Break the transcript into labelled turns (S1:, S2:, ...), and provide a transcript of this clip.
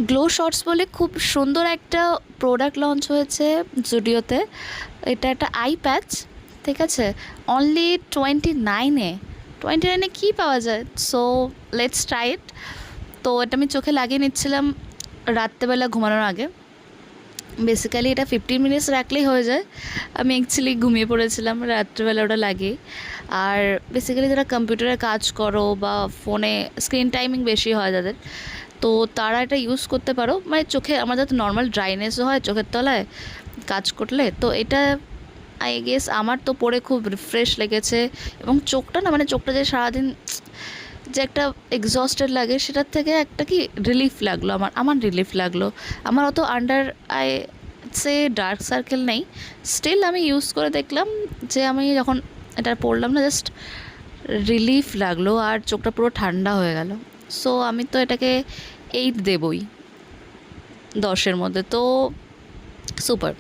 S1: Glow shorts বলে খুব সুন্দর একটা প্রোডাক্ট লঞ্চ হয়েছে জুডিওতে। এটা একটা আই প্যাচ, ঠিক আছে, অনলি 29-এ কী পাওয়া যায়? So let's try it. তো এটা আমি চোখে লাগিয়ে নিচ্ছিলাম রাত্রেবেলা ঘুমানোর আগে। বেসিক্যালি এটা 15 মিনিটস রাখলেই হয়ে যায়। আমি অ্যাকচুয়ালি ঘুমিয়ে পড়েছিলাম রাত্রেবেলা ওটা লাগিয়ে। আর বেসিক্যালি যারা কম্পিউটারে কাজ করো বা ফোনে স্ক্রিন টাইমিং বেশি হয় যাদের, তো তারা এটা ইউজ করতে পারো। মানে চোখে আমাদের তো নর্মাল ড্রাইনেসও হয় চোখের তলায় কাজ করলে, তো এটা আই গেস আমার তো পরে খুব রিফ্রেশ লেগেছে। এবং চোখটা না, মানে চোখটা যে সারাদিন যে একটা এক্সস্টেড লাগে, সেটার থেকে একটা কি রিলিফ লাগলো, আমার রিলিফ লাগলো। আমার অত under I say dark circle নেই, স্টিল আমি ইউজ করে দেখলাম যে আমি যখন এটা পরলাম না, জাস্ট রিলিফ লাগলো আর চোখটা পুরো ঠান্ডা হয়ে গেল। সো আমি তো এটাকে 8 দেবই 10-এর মধ্যে। তো সুপার।